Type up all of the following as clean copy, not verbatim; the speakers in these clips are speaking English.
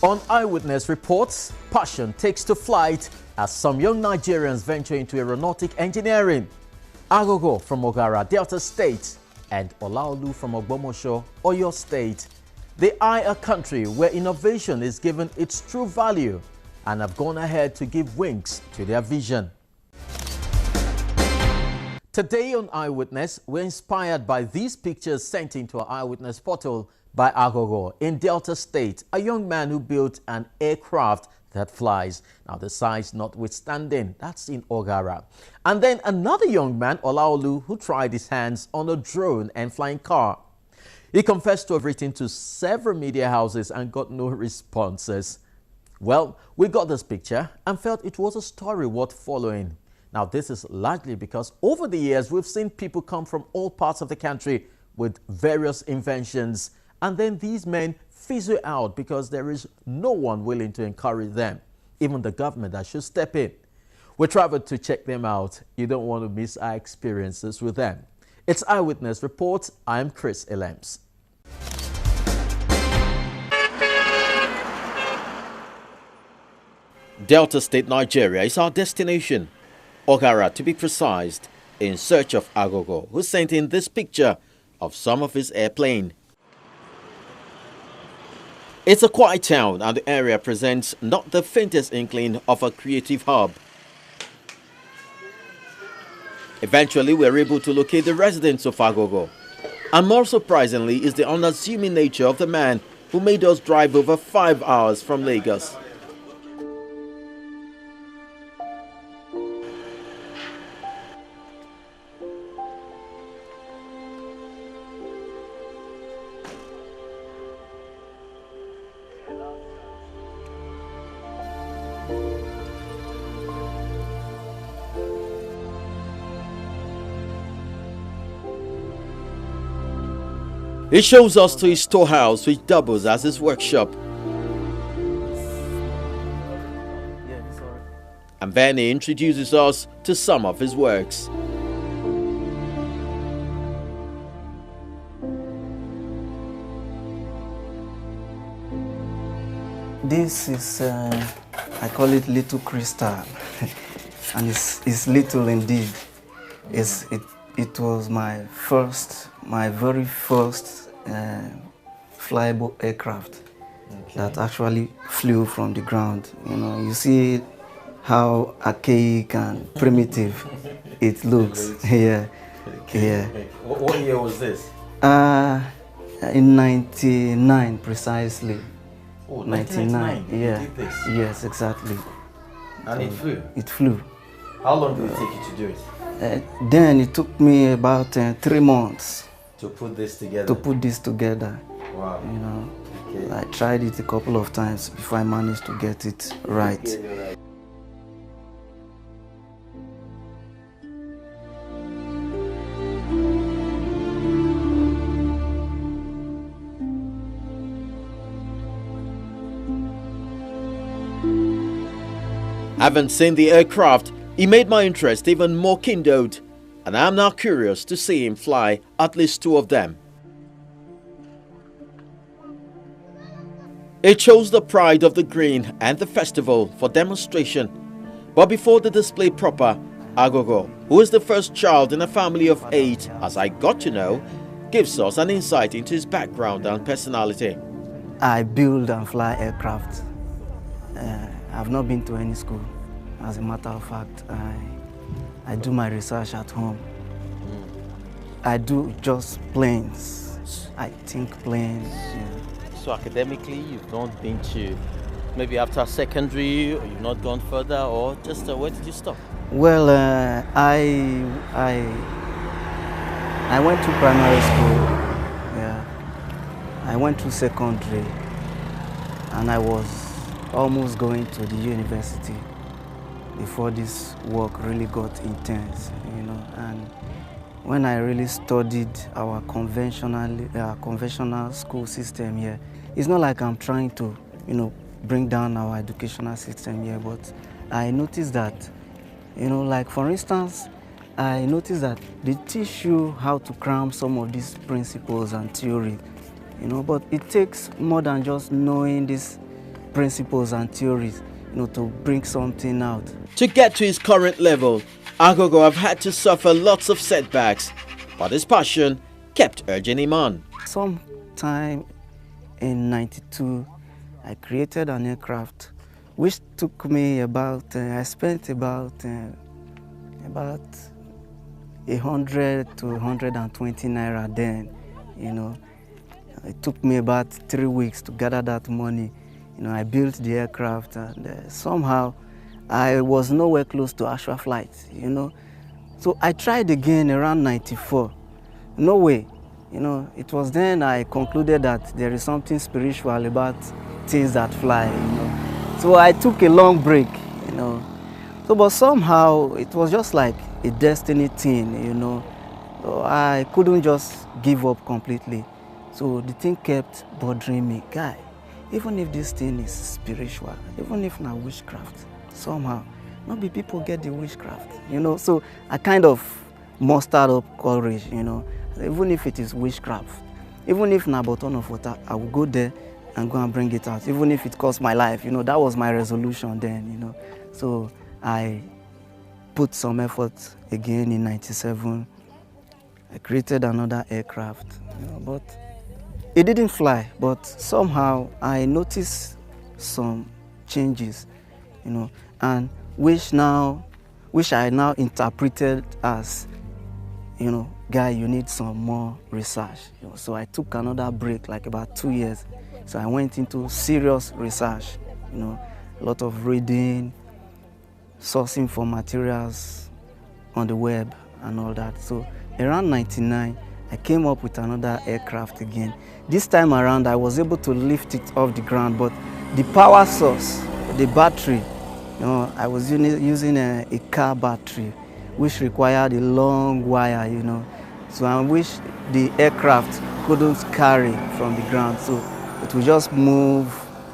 On Eyewitness reports, passion takes to flight as some young Nigerians venture into aeronautic engineering. Agogo from Ogara, Delta State, and Olaolu from Ogbomosho, Oyo State. They eye a country where innovation is given its true value and have gone ahead to give wings to their vision. Today on Eyewitness, we're inspired by these pictures sent into our Eyewitness portal by Agogo in Delta State, a young man who built an aircraft that flies. Now, the size notwithstanding, that's in Ogara. And then another young man, Olaolu, who tried his hands on a drone and flying car. He confessed to have written to several media houses and got no responses. Well, we got this picture and felt it was a story worth following. Now, this is largely because over the years, we've seen people come from all parts of the country with various inventions, and then these men fizzle out because there is no one willing to encourage them, even the government that should step in. We traveled to check them out. You don't want to miss our experiences with them. It's Eyewitness Reports. I'm Chris Elems. Delta State, Nigeria is our destination. Ogara, to be precise, in search of Agogo, who sent in this picture of some of his airplane. It's a quiet town and the area presents not the faintest inkling of a creative hub. Eventually, we're able to locate the residents of Agogo. And more surprisingly is the unassuming nature of the man who made us drive over 5 hours from Lagos. He shows us to his storehouse, which doubles as his workshop. And then he introduces us to some of his works. This is, I call it little crystal, and it's little indeed. It was my very first flyable aircraft that actually flew from the ground. You know, you see how archaic and primitive it looks. Yeah, yeah. What year was this? In '99 precisely. Oh, 1999. Yeah. You did this? Yes, exactly. And it flew? It flew. How long did it take you to do it? Then it took me about 3 months to put this together. Wow. You know, okay. I tried it a couple of times before I managed to get it right. Having seen the aircraft, he made my interest even more kindled, and I'm now curious to see him fly at least 2 of them. It shows the pride of the green and the festival for demonstration. But before the display proper, Agogo, who is the first child in a family of 8, as I got to know, gives us an insight into his background and personality. I build and fly aircraft. I've not been to any school. As a matter of fact, I do my research at home. I do just planes. I think planes. Yeah. So academically, you've not been to, maybe after secondary, or you've not gone further, or just where did you stop? Well, I went to primary school. Yeah, I went to secondary, and I was almost going to the university before this work really got intense, you know. And when I really studied our conventional school system here, it's not like I'm trying to, you know, bring down our educational system here, but I noticed that, you know, like for instance, I noticed that they teach you how to cram some of these principles and theory, you know, but it takes more than just knowing this principles and theories, to bring something out. To get to his current level, Agogo have had to suffer lots of setbacks, but his passion kept urging him on. Sometime in '92, I created an aircraft which took me about, I spent about 100 to 120 naira then, It took me about 3 weeks to gather that money. I built the aircraft, and somehow I was nowhere close to actual flight, So I tried again around '94. No way. It was then I concluded that there is something spiritual about things that fly, So I took a long break, So, but somehow it was just like a destiny thing, So I couldn't just give up completely. So the thing kept bothering me. Guy, even if this thing is spiritual, even if not witchcraft, somehow, not be people get the witchcraft, So I kind of mustered up courage, even if it is witchcraft, even if not bottle of water, I will go there and go and bring it out, even if it costs my life, That was my resolution then, So I put some effort again in '97. I created another aircraft, but it didn't fly. But somehow I noticed some changes, and which I now interpreted as, guy, you need some more research. So I took another break, like about 2 years. So I went into serious research, a lot of reading, sourcing for materials on the web and all that. So around '99, I came up with another aircraft again. This time around, I was able to lift it off the ground, but the power source, the battery, I was using a car battery, which required a long wire, So I wish the aircraft couldn't carry from the ground. So it would just move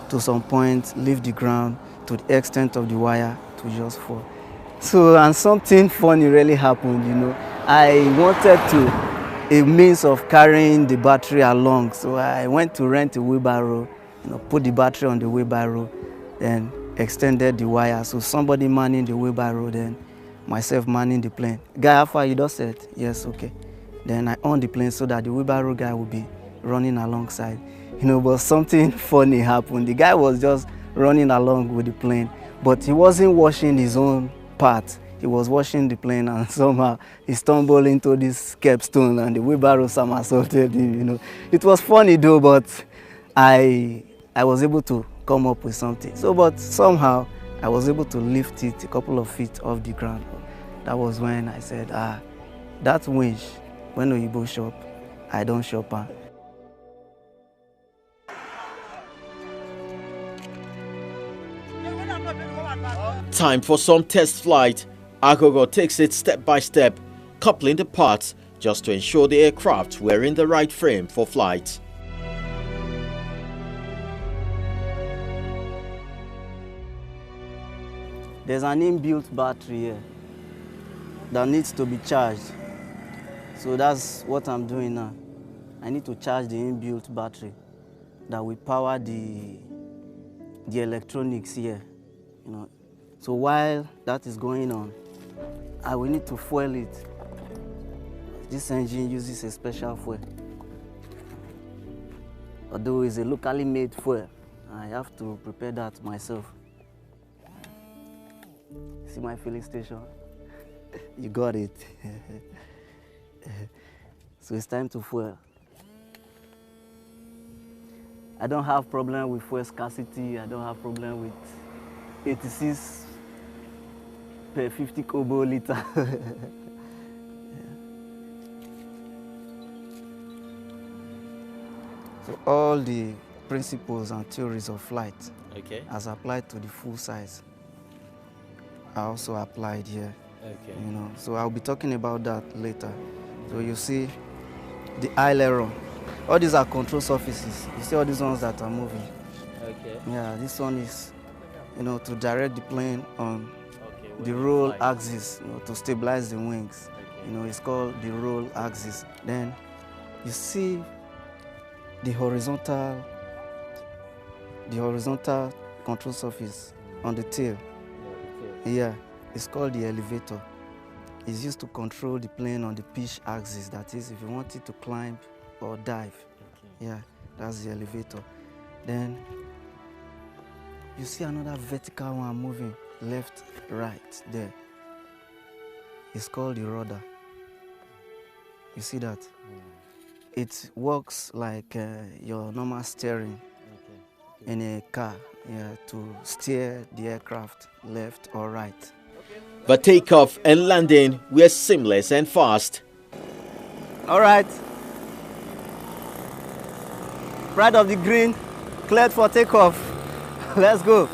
to some point, leave the ground to the extent of the wire, it would just fall. So, and something funny really happened, I wanted a means of carrying the battery along. So I went to rent a wheelbarrow, put the battery on the wheelbarrow, then extended the wire. So somebody manning the wheelbarrow, then myself manning the plane. Guy, how far you just said? Yes, okay. Then I on the plane so that the wheelbarrow guy will be running alongside. But something funny happened. The guy was just running along with the plane, but he wasn't washing his own part. He was washing the plane, and somehow he stumbled into this capstone and the wheelbarrow somersaulted him, It was funny though, but I was able to come up with something. So, but somehow I was able to lift it a couple of feet off the ground. That was when I said, that winch, when Oyibo shop, I don't shop. Time for some test flight. Agogo takes it step by step, coupling the parts just to ensure the aircraft were in the right frame for flight. There's an inbuilt battery here that needs to be charged. So that's what I'm doing now. I need to charge the inbuilt battery that will power the electronics here. So while that is going on, I will need to fuel it. This engine uses a special fuel. Although it's a locally made fuel, I have to prepare that myself. See my filling station? You got it. So it's time to fuel. I don't have problem with fuel scarcity. I don't have problem with 86 per 50 kobo liter. So all the principles and theories of flight, as applied to the full size, are also applied here. So I'll be talking about that later. So you see the aileron. All these are control surfaces. You see all these ones that are moving. Yeah, this one is, to direct the plane on the roll axis, to stabilize the wings. It's called the roll axis. Then you see the horizontal control surface on the tail. Yeah, it's called the elevator. It's used to control the plane on the pitch axis. That is, if you want it to climb or dive. Yeah, that's the elevator. Then you see another vertical one moving left, right there. It's called the rudder. You see that? It works like your normal steering in a car, yeah, to steer the aircraft left or right. The takeoff and landing were seamless and fast. All right. Right of the green, cleared for takeoff. Let's go.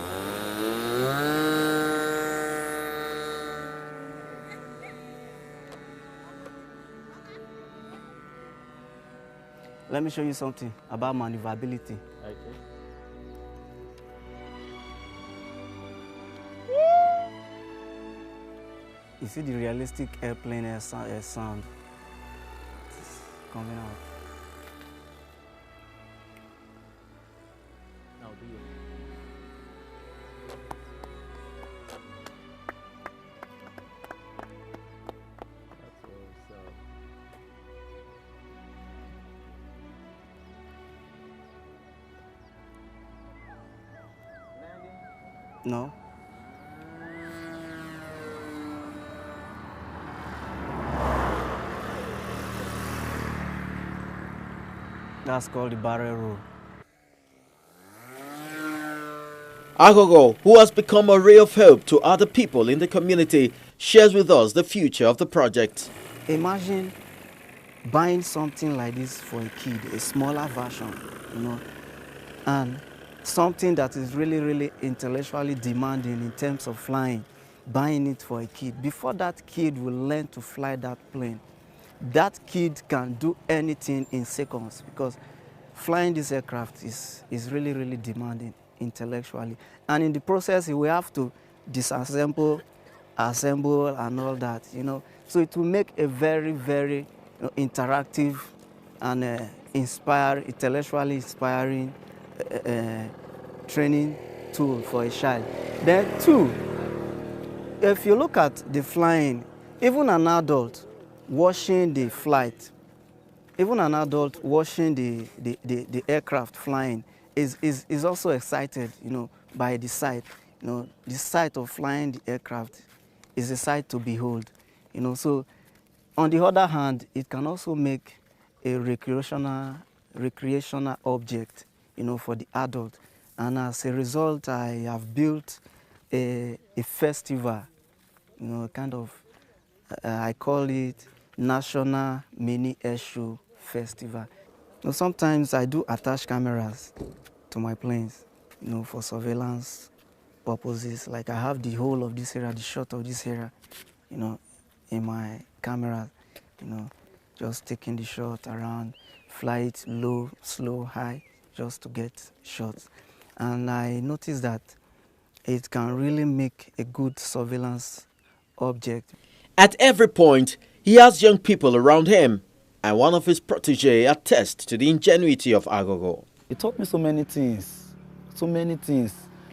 Let me show you something about maneuverability. Okay. You see the realistic airplane air sound it's coming out. Now do you? That's awesome. No? That's called the barrel roll. Agogo, who has become a ray of hope to other people in the community, shares with us the future of the project. Imagine buying something like this for a kid, a smaller version, and something that is really, really intellectually demanding in terms of flying, buying it for a kid. Before that kid will learn to fly that plane, that kid can do anything in seconds, because flying this aircraft is really, really demanding intellectually. And in the process, he will have to disassemble, assemble, and all that, So it will make a very, very interactive and intellectually inspiring training tool for a child. Then two, if you look at the flying, even an adult watching the flight, even an adult watching the aircraft flying is also excited, by the sight. The sight of flying the aircraft is a sight to behold, So on the other hand, it can also make a recreational object, for the adult. And as a result, I have built a festival, kind of, I call it National Mini Air Show Festival. Sometimes I do attach cameras to my planes, for surveillance purposes. Like I have the whole of this area, the shot of this area, in my camera, just taking the shot around, fly it low, slow, high, just to get shots. And I noticed that it can really make a good surveillance object. At every point, he has young people around him, and one of his protégés attests to the ingenuity of Agogo. It taught me so many things,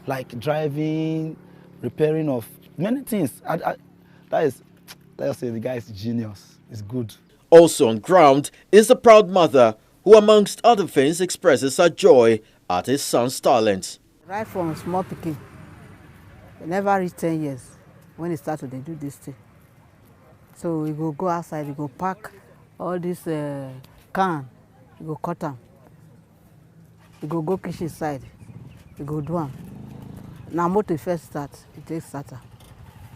like driving, repairing of many things. Let's say the guy is genius, he's good. Also on ground is the proud mother who, amongst other things, expresses her joy at his son's talent. Right from small picking, he never reached 10 years when he started to do this thing. So he go outside, he go pack all this can, he go cut them. He go kitchen side, he go do them. Now motor first start, he takes starter.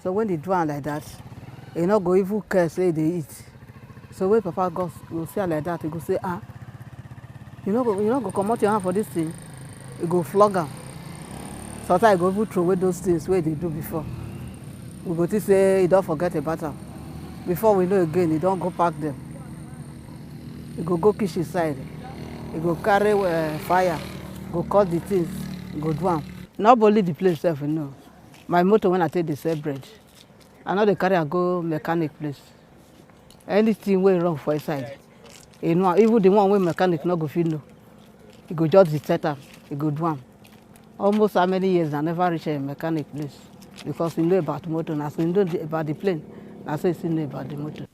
So when they do them like that, he not go even care say they eat. So when Papa go see like that, he go say, you know go come out your hand for this thing, he go flog them. Sometimes he go even throw away those things where they do before. We go to say he don't forget about them. Before we know again, he don't go pack them. He go kitchen side. He go carry fire, go cut the things, go do them. Not only the place itself, My motor when I take the sell bread, I know they carry and go mechanic place. Anything way wrong for inside. Even the one where mechanic not go feel no. He go just detect them, he go do them. almost how many years I never reach a mechanic place because we know about motor, and as we know about the plane, I say we know about the motor.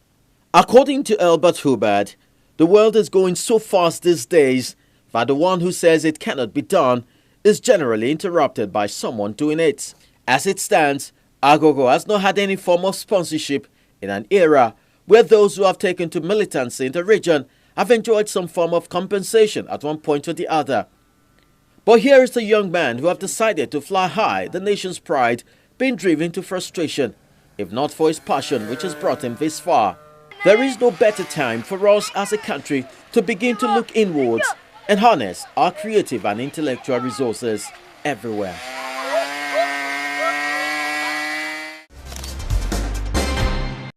According to Albert Hubbard, the world is going so fast these days that the one who says it cannot be done is generally interrupted by someone doing it. As it stands, Agogo has not had any form of sponsorship in an era where those who have taken to militancy in the region have enjoyed some form of compensation at one point or the other. But here is the young man who have decided to fly high, the nation's pride, being driven to frustration, if not for his passion which has brought him this far. There is no better time for us as a country to begin to look inwards and harness our creative and intellectual resources everywhere.